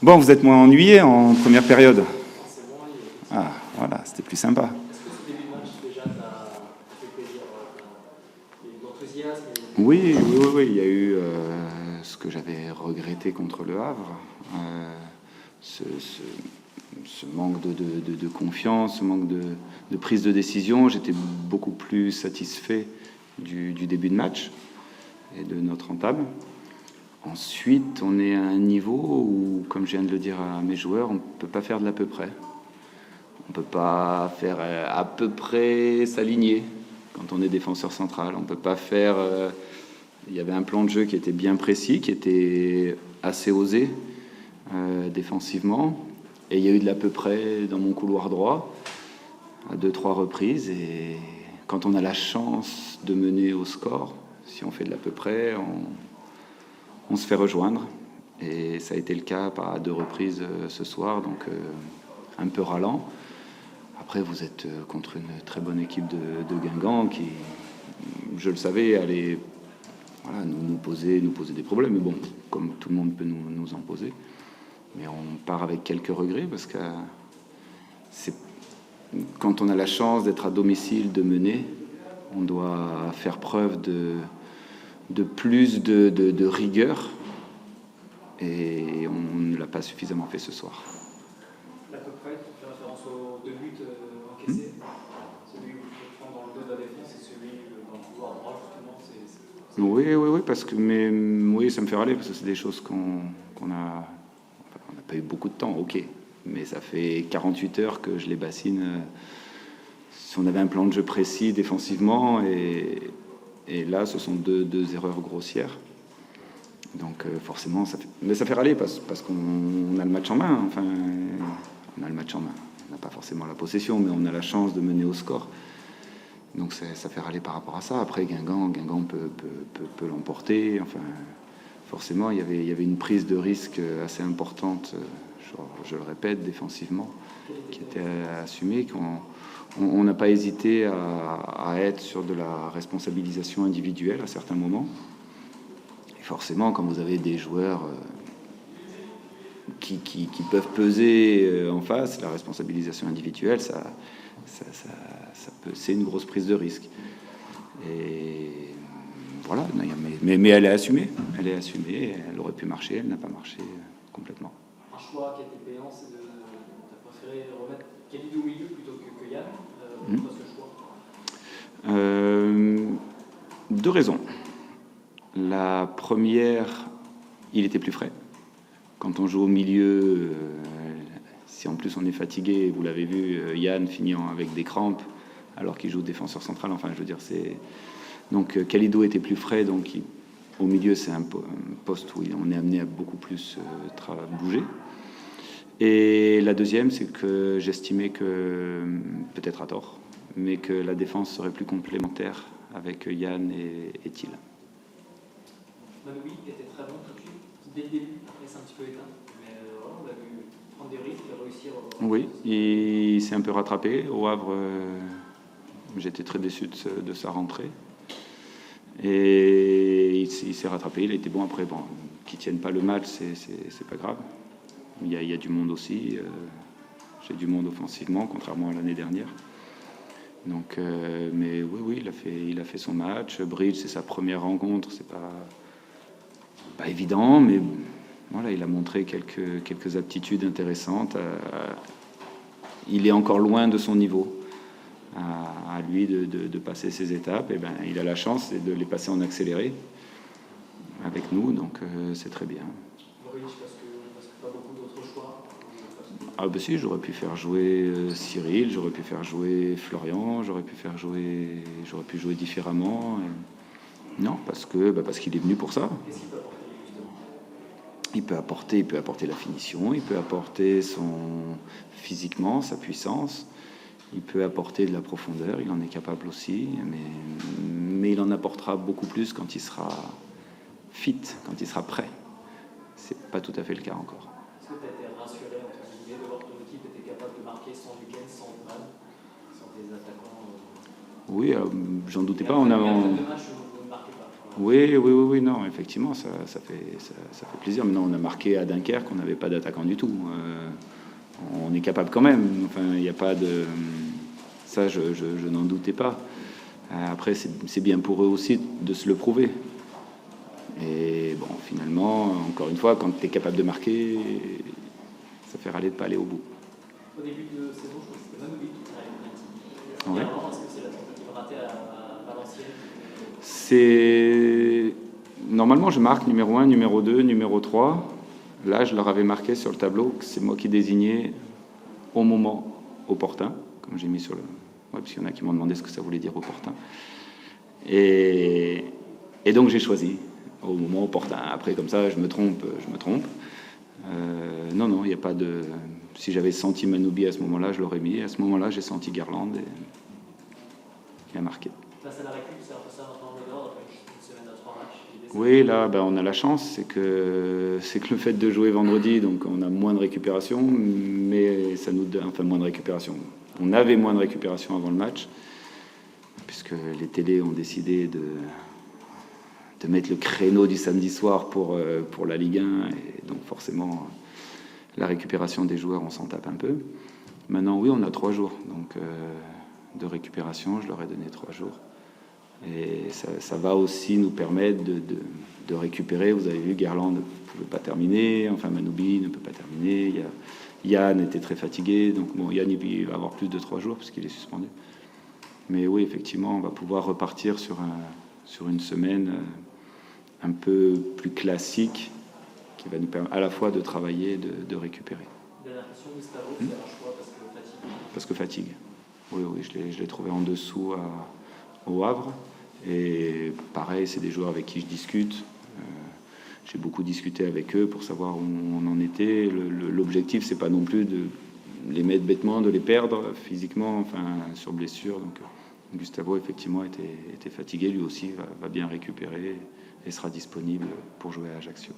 Bon, vous êtes moins ennuyé en première période. C'est bon, Ah, voilà, c'était plus sympa. est-ce que ce début de match déjà t'a fait plaisir? Il y a eu de l'enthousiasme Oui, oui, oui, oui, il y a eu ce que j'avais regretté contre Le Havre, ce, ce- ce manque de confiance, ce manque de prise de décision. J'étais beaucoup plus satisfait du début de match et de notre entame. Ensuite, on est à un niveau où, comme je viens de le dire à mes joueurs, on ne peut pas faire de l'à peu près. On ne peut pas faire à peu près s'aligner quand on est défenseur central. On ne peut pas faire... il y avait un plan de jeu qui était bien précis, qui était assez osé défensivement. Et il y a eu de l'à peu près dans mon couloir droit à 2-3 reprises. Et quand on a la chance de mener au score, si on fait de l'à peu près, on se fait rejoindre. Et ça a été le cas à 2 reprises ce soir, donc un peu ralent. Après, vous êtes contre une très bonne équipe de Guingamp qui, je le savais, allait voilà, nous poser des problèmes. Mais bon, comme tout le monde peut nous en poser. Mais on part avec quelques regrets parce que c'est, quand on a la chance d'être à domicile, de mener, on doit faire preuve de plus de rigueur. Et on ne l'a pas suffisamment fait ce soir. à peu près, tu fais référence aux 2 buts encaissés. Celui où tu te prends dans le dos de la défense et celui dans le couloir droit, justement. Oui, oui, oui, parce que oui, ça me fait râler parce que c'est des choses qu'on a. Enfin, on n'a pas eu beaucoup de temps, ok. Mais ça fait 48 heures que je les bassine. Si on avait un plan de jeu précis défensivement, et là, ce sont deux erreurs grossières. Donc forcément, mais ça fait râler parce qu'on a le match en main. Enfin, on a le match en main. On n'a pas forcément la possession, mais on a la chance de mener au score. Donc ça fait râler par rapport à ça. Après, Guingamp peut l'emporter. Enfin, forcément, il y avait une prise de risque assez importante, je le répète, défensivement, qui était assumée. On n'a pas hésité à être sur de la responsabilisation individuelle à certains moments. Et forcément, quand vous avez des joueurs qui peuvent peser en face, la responsabilisation individuelle, c'est une grosse prise de risque. Et voilà, mais elle est assumée. Elle est assumée, elle aurait pu marcher, elle n'a pas marché complètement. Un choix qui a été payant, c'est de. Tu as préféré remettre Khalidou au milieu plutôt que Yann. Pourquoi ce choix? 2 raisons. La première, il était plus frais. Quand on joue au milieu, si en plus on est fatigué, vous l'avez vu, Yann finissant avec des crampes, alors qu'il joue défenseur central, enfin je veux dire, c'est... Donc Khalidou était plus frais, donc au milieu c'est un poste où on est amené à beaucoup plus bouger. Et la deuxième, c'est que j'estimais que, peut-être à tort, mais que la défense serait plus complémentaire avec Yann et Thiel. Manoui était très bon tout de suite, dès le début, après c'est un petit peu éteint, mais voilà, on l'a vu prendre des risques et réussir. Oui, il s'est un peu rattrapé. Au Havre, j'étais très déçu de sa rentrée. Et il s'est rattrapé, il a été bon après. Bon, qu'il ne tienne pas le match, c'est pas grave. Il y a du monde aussi. J'ai du monde offensivement, contrairement à l'année dernière. Donc, mais oui, il a fait son match. Bridge, c'est sa première rencontre, c'est pas évident, mais voilà, il a montré quelques aptitudes intéressantes. Il est encore loin de son niveau. À lui de passer ces étapes, et ben, il a la chance de les passer en accéléré avec nous, donc c'est très bien. Bridge, parce que pas beaucoup d'autres choix. Ah ben si, j'aurais pu faire jouer Cyril, j'aurais pu faire jouer Florian, j'aurais pu jouer différemment. Non, parce qu'il est venu pour ça. Qu'est-ce qu'il peut apporter justement? Il peut apporter la finition, il peut apporter physiquement sa puissance, il peut apporter de la profondeur, il en est capable aussi, mais il en apportera beaucoup plus quand il sera fit, quand il sera prêt. C'est pas tout à fait le cas encore. Est-ce que tu as été rassuré entre guillemets de voir que ton équipe était capable de marquer sans week-end, sans Van, sans des attaquants? Oui, j'en doutais pas. En match, vous ne marquez pas. Oui, non, effectivement, ça fait plaisir. Maintenant, on a marqué à Dunkerque, on n'avait pas d'attaquant du tout. On est capable quand même. Enfin, il n'y a pas de... Ça, je n'en doutais pas. Après, c'est bien pour eux aussi de se le prouver. Et bon, finalement, encore une fois, quand tu es capable de marquer, ça fait râler de ne pas aller au bout. Au début de saison, je crois que c'était Manouli qui avait penalty. Ouais. Est-ce que c'est la tentative ratée à Valenciennes? C'est... Normalement, je marque numéro 1, numéro 2, numéro 3. Là, je leur avais marqué sur le tableau que c'est moi qui désignais au moment opportun, comme j'ai mis sur le... Ouais, parce qu'il y en a qui m'ont demandé ce que ça voulait dire opportun. Et donc, j'ai choisi au moment opportun. Après, comme ça, je me trompe. Non, il n'y a pas de... Si j'avais senti Manoubi à ce moment-là, je l'aurais mis. À ce moment-là, j'ai senti Garland et il a marqué. Face à la récup, c'est un peu ça maintenant le nord, après une semaine à 3 matchs. Oui, là, on a la chance, c'est que le fait de jouer vendredi, donc on a moins de récupération, mais ça nous donne, enfin moins de récupération. On avait moins de récupération avant le match, puisque les télés ont décidé de mettre le créneau du samedi soir pour la Ligue 1, et donc forcément la récupération des joueurs, on s'en tape un peu. Maintenant, oui, on a 3 jours donc de récupération, je leur ai donné 3 jours. Et ça va aussi nous permettre de récupérer. Vous avez vu, Garland ne pouvait pas terminer, enfin Manoubi ne peut pas terminer. Yann était très fatigué, donc bon, Yann il va avoir plus de 3 jours parce qu'il est suspendu. Mais oui, effectivement, on va pouvoir repartir sur une semaine un peu plus classique qui va nous permettre à la fois de travailler et de récupérer. Dernière question, Gustavo, c'est un choix parce que fatigue. Oui, je l'ai trouvé en dessous au Havre. Et pareil, c'est des joueurs avec qui je discute. J'ai beaucoup discuté avec eux pour savoir où on en était. L'objectif, c'est pas non plus de les mettre bêtement, de les perdre physiquement, enfin sur blessure. Donc Gustavo, effectivement, était fatigué. Lui aussi va bien récupérer et sera disponible pour jouer à Ajaccio.